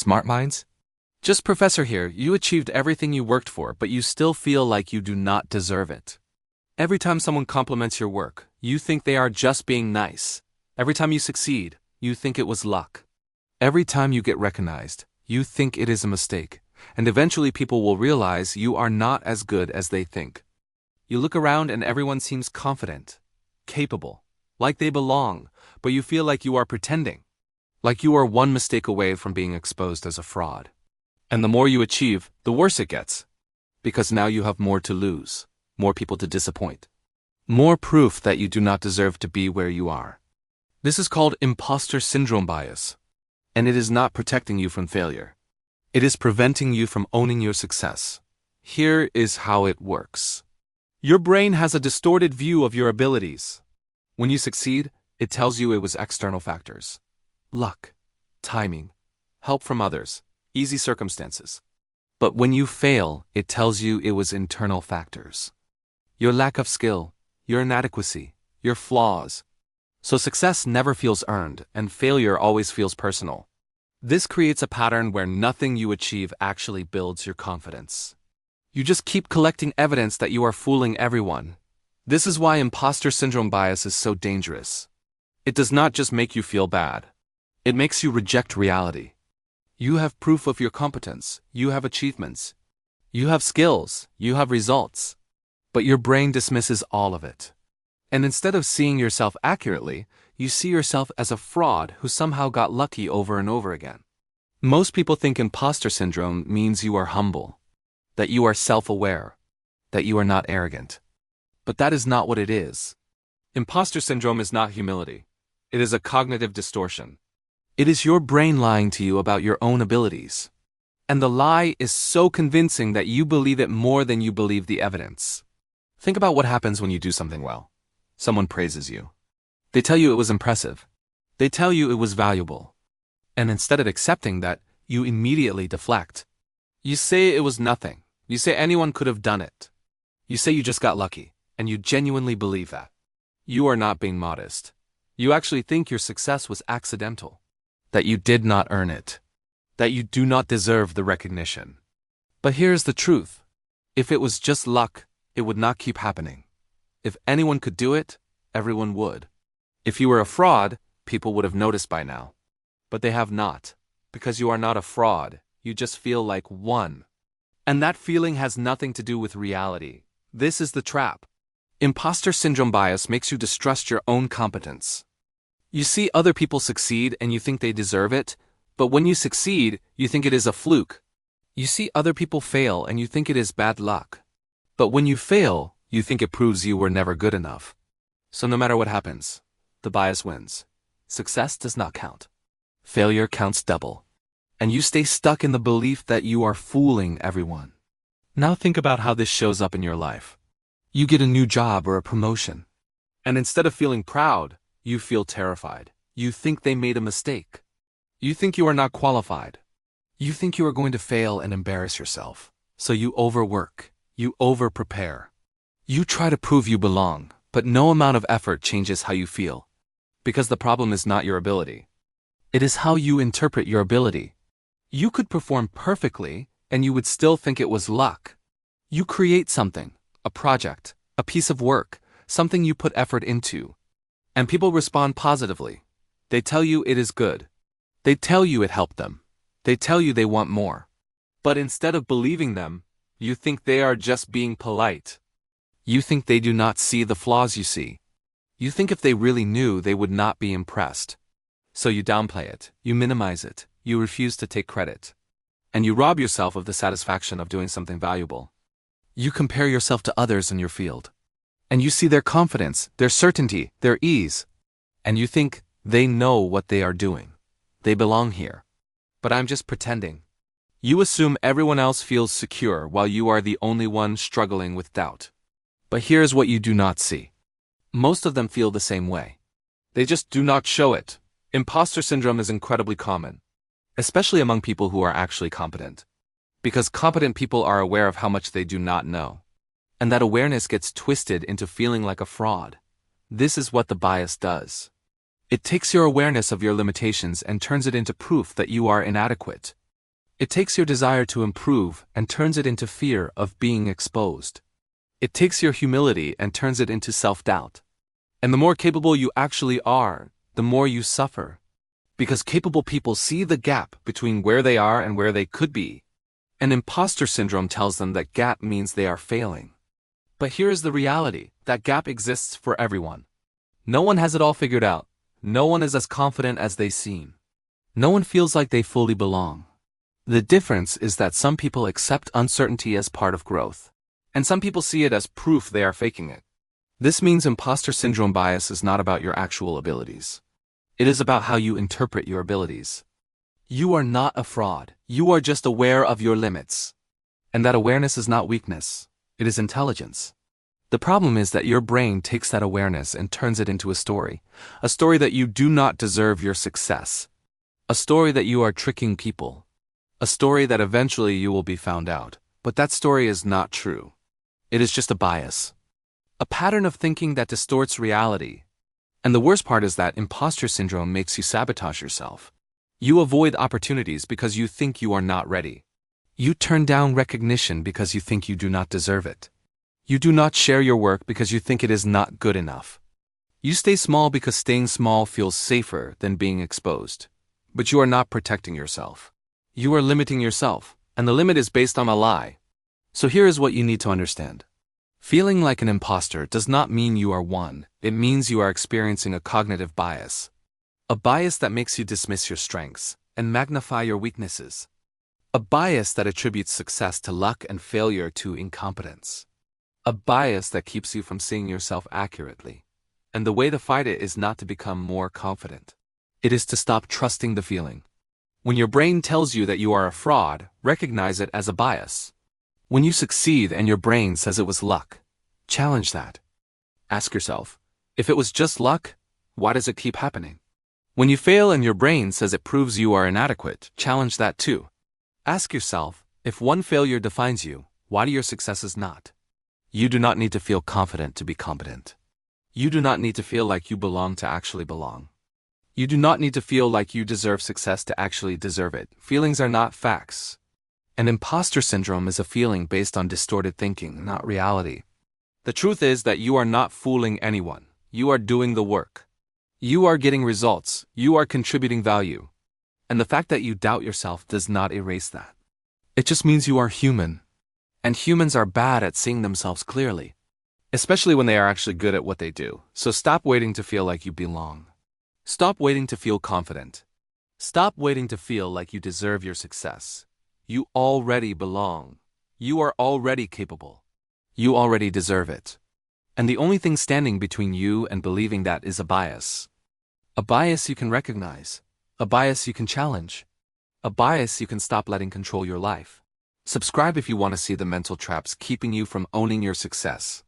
smart minds? JustProfessor here, you achieved everything you worked for, but you still feel like you do not deserve it. Every time someone compliments your work, you think they are just being nice. Every time you succeed, you think it was luck. Every time you get recognized, you think it is a mistake, and eventually people will realize you are not as good as they think. You look around and everyone seems confident, capable, like they belong, but you feel like you are pretending. Like you are one mistake away from being exposed as a fraud. And the more you achieve, the worse it gets. Because now you have more to lose, more people to disappoint. More proof that you do not deserve to be where you are. This is called imposter syndrome bias. And it is not protecting you from failure. It is preventing you from owning your success. Here is how it works. Your brain has a distorted view of your abilities. When you succeed, it tells you it was external factors. Luck, timing, help from others, easy circumstances. But when you fail, it tells you it was internal factors. Your lack of skill, your inadequacy, your flaws. So success never feels earned, and failure always feels personal. This creates a pattern where nothing you achieve actually builds your confidence. You just keep collecting evidence that you are fooling everyone. This is why imposter syndrome bias is so dangerous. It does not just make you feel bad. It makes you reject reality. You have proof of your competence, you have achievements, you have skills, you have results. But your brain dismisses all of it. And instead of seeing yourself accurately, you see yourself as a fraud who somehow got lucky over and over again. Most people think imposter syndrome means you are humble, that you are self-aware, that you are not arrogant. But that is not what it is. Imposter syndrome is not humility. It is a cognitive distortion. It is your brain lying to you about your own abilities. And the lie is so convincing that you believe it more than you believe the evidence. Think about what happens when you do something well. Someone praises you. They tell you it was impressive. They tell you it was valuable. And instead of accepting that, you immediately deflect. You say it was nothing. You say anyone could have done it. You say you just got lucky, and you genuinely believe that. You are not being modest. You actually think your success was accidental. That you did not earn it. That you do not deserve the recognition. But here's the truth. If it was just luck, it would not keep happening. If anyone could do it, everyone would. If you were a fraud, people would have noticed by now. But they have not. Because you are not a fraud, you just feel like one. And that feeling has nothing to do with reality. This is the trap. Imposter syndrome bias makes you distrust your own competence. You see other people succeed and you think they deserve it, but when you succeed, you think it is a fluke. You see other people fail and you think it is bad luck. But when you fail, you think it proves you were never good enough. So no matter what happens, the bias wins. Success does not count. Failure counts double. And you stay stuck in the belief that you are fooling everyone. Now think about how this shows up in your life. You get a new job or a promotion. And instead of feeling proud, you feel terrified. You think they made a mistake. You think you are not qualified. You think you are going to fail and embarrass yourself. So you overwork. You over-prepare. You try to prove you belong, but no amount of effort changes how you feel. Because the problem is not your ability. It is how you interpret your ability. You could perform perfectly, and you would still think it was luck. You create something, a project, a piece of work, something you put effort into. And people respond positively. They tell you it is good. They tell you it helped them. They tell you they want more. But instead of believing them, you think they are just being polite. You think they do not see the flaws you see. You think if they really knew, they would not be impressed. So you downplay it, you minimize it, you refuse to take credit. And you rob yourself of the satisfaction of doing something valuable. You compare yourself to others in your field. And you see their confidence, their certainty, their ease. And you think they know what they are doing. They belong here. But I'm just pretending. You assume everyone else feels secure while you are the only one struggling with doubt. But here's what you do not see. Most of them feel the same way. They just do not show it. Imposter syndrome is incredibly common, especially among people who are actually competent. Because competent people are aware of how much they do not know. And that awareness gets twisted into feeling like a fraud. This is what the bias does. It takes your awareness of your limitations and turns it into proof that you are inadequate. It takes your desire to improve and turns it into fear of being exposed. It takes your humility and turns it into self-doubt. And the more capable you actually are, the more you suffer. Because capable people see the gap between where they are and where they could be. And imposter syndrome tells them that gap means they are failing. But here is the reality: that gap exists for everyone. No one has it all figured out. No one is as confident as they seem. No one feels like they fully belong. The difference is that some people accept uncertainty as part of growth, and some people see it as proof they are faking it. This means imposter syndrome bias is not about your actual abilities. It is about how you interpret your abilities. You are not a fraud. You are just aware of your limits. And that awareness is not weakness. It is intelligence. The problem is that your brain takes that awareness and turns it into a story that you do not deserve your success, a story that you are tricking people, a story that eventually you will be found out. But that story is not true. It is just a bias, a pattern of thinking that distorts reality. And the worst part is that imposter syndrome makes you sabotage yourself. You avoid opportunities because you think you are not ready. You turn down recognition because you think you do not deserve it. You do not share your work because you think it is not good enough. You stay small because staying small feels safer than being exposed. But you are not protecting yourself. You are limiting yourself, and the limit is based on a lie. So here is what you need to understand. Feeling like an imposter does not mean you are one. It means you are experiencing a cognitive bias. A bias that makes you dismiss your strengths and magnify your weaknesses. A bias that attributes success to luck and failure to incompetence. A bias that keeps you from seeing yourself accurately. And the way to fight it is not to become more confident. It is to stop trusting the feeling. When your brain tells you that you are a fraud, recognize it as a bias. When you succeed and your brain says it was luck, challenge that. Ask yourself, if it was just luck, why does it keep happening? When you fail and your brain says it proves you are inadequate, challenge that too. Ask yourself, if one failure defines you, why do your successes not? You do not need to feel confident to be competent. You do not need to feel like you belong to actually belong. You do not need to feel like you deserve success to actually deserve it. Feelings are not facts. And imposter syndrome is a feeling based on distorted thinking, not reality. The truth is that you are not fooling anyone. You are doing the work. You are getting results. You are contributing value. And the fact that you doubt yourself does not erase that. It just means you are human. And humans are bad at seeing themselves clearly, especially when they are actually good at what they do. So stop waiting to feel like you belong. Stop waiting to feel confident. Stop waiting to feel like you deserve your success. You already belong. You are already capable. You already deserve it. And the only thing standing between you and believing that is a bias. A bias you can recognize. A bias you can challenge. A bias you can stop letting control your life. Subscribe if you want to see the mental traps keeping you from owning your success.